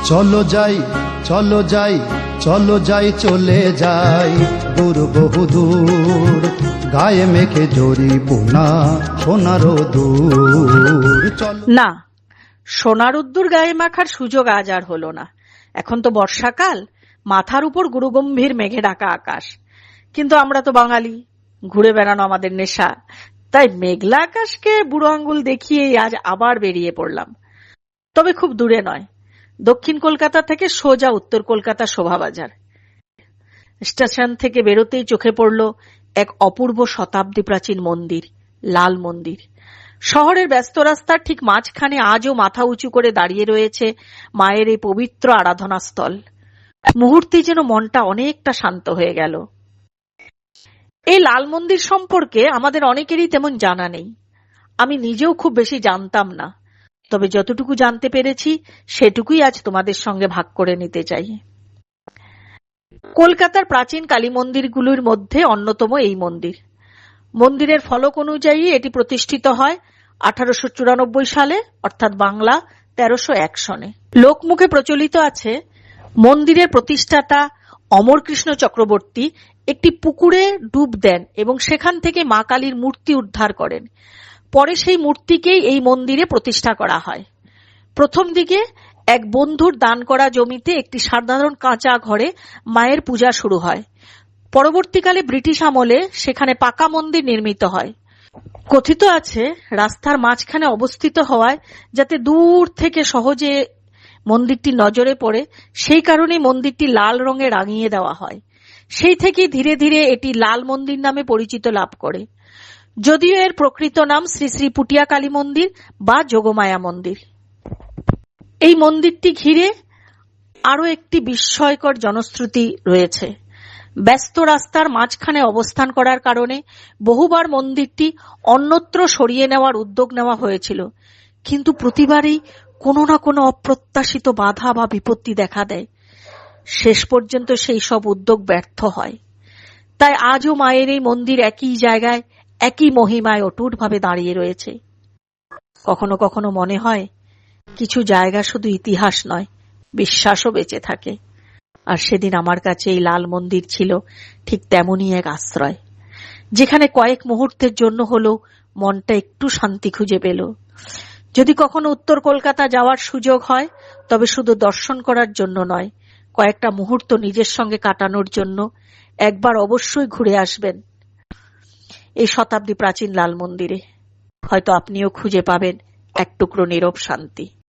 চলো যাই চলো যাই চলো যাই চলে যাই দূর বহু দূর, গায়ে মেখে জরি বোনা সোনারো দূর। না, সোনার উদ্দুর গায়ে মাখার সুযোগ আজ আর হলো না। এখন তো বর্ষাকাল, মাথার উপর গুরুগম্ভীর মেঘে ঢাকা আকাশ। কিন্তু আমরা তো বাঙালি, ঘুরে বেড়ানো আমাদের নেশা। তাই মেঘলা আকাশকে বুড়ো আঙ্গুল দেখিয়েই আজ আবার বেরিয়ে পড়লাম। তবে খুব দূরে নয়, দক্ষিণ কলকাতা থেকে সোজা উত্তর কলকাতা শোভাবাজার। স্টেশন থেকে বেরোতেই চোখে পড়ল এক অপূর্ব শতাব্দী প্রাচীন মন্দির, লাল মন্দির। শহরের ব্যস্ত রাস্তার ঠিক মাঝখানে আজও মাথা উঁচু করে দাঁড়িয়ে রয়েছে মায়ের এই পবিত্র আরাধনাস্থল। মুহূর্তে যেন মনটা অনেকটা শান্ত হয়ে গেল। এই লাল মন্দির সম্পর্কে আমাদের অনেকেরই তেমন জানা নেই। আমি নিজেও খুব বেশি জানতাম না, তবে যতটুকু জানতে পেরেছি সেটুকুই আজ তোমাদের সঙ্গে ভাগ করে নিতে চাই। কলকাতার প্রাচীন কালী মন্দিরগুলোর মধ্যে অন্যতম এই মন্দির। মন্দিরের ফলক অনুযায়ী এটি প্রতিষ্ঠিত হয় 1894 সালে, অর্থাৎ বাংলা 1301 সনে। লোকমুখে প্রচলিত আছে মন্দিরের প্রতিষ্ঠাতা অমরকৃষ্ণ চক্রবর্তী একটি পুকুরে ডুব দেন এবং সেখান থেকে মা কালীর মূর্তি উদ্ধার করেন। পরে সেই মূর্তিকেই এই মন্দিরে প্রতিষ্ঠা করা হয়। প্রথম দিকে এক বন্ধুর দান করা জমিতে একটি সাধারণ কাঁচা ঘরে মায়ের পূজা শুরু হয়। পরবর্তীকালে ব্রিটিশ আমলে সেখানে পাকা মন্দির নির্মিত হয়। কথিত আছে রাস্তার মাঝখানে অবস্থিত হওয়ায় যাতে দূর থেকে সহজে মন্দিরটি নজরে পড়ে, সেই কারণেই মন্দিরটি লাল রঙে রাঙিয়ে দেওয়া হয়। সেই থেকেই ধীরে ধীরে এটি লাল মন্দির নামে পরিচিত লাভ করে। যদিও এর প্রকৃত নাম শ্রী শ্রী পুটিয়া কালী মন্দির বা যোগমায়া মন্দির। এই মন্দিরটি ঘিরে আরো একটি বিস্ময়কর জনশ্রুতি রয়েছে। ব্যস্ত রাস্তার মাঝখানে অবস্থান করার কারণে বহুবার মন্দিরটি অন্যত্র সরিয়ে নেওয়ার উদ্যোগ নেওয়া হয়েছিল, কিন্তু প্রতিবারই কোনো না কোনো অপ্রত্যাশিত বাধা বা বিপত্তি দেখা দেয়। শেষ পর্যন্ত সেই সব উদ্যোগ ব্যর্থ হয়। তাই আজও মায়ের এই মন্দির একই জায়গায় একই মহিমায় অটুটভাবে দাঁড়িয়ে রয়েছে। কখনো কখনো মনে হয় কিছু জায়গা শুধু ইতিহাস নয়, বিশ্বাসও বেঁচে থাকে। আর সেদিন আমার কাছে এই লাল মন্দির ছিল ঠিক তেমনই এক আশ্রয়, যেখানে কয়েক মুহূর্তের জন্য হলেও মনটা একটু শান্তি খুঁজে পেল। যদি কখনো উত্তর কলকাতা যাওয়ার সুযোগ হয়, তবে শুধু দর্শন করার জন্য নয়, কয়েকটা মুহূর্ত নিজের সঙ্গে কাটানোর জন্য একবার অবশ্যই ঘুরে আসবেন এই শতাব্দী প্রাচীন লাল মন্দিরে। হয়তো আপনিও খুঁজে পাবেন এক টুকরো নীরব শান্তি।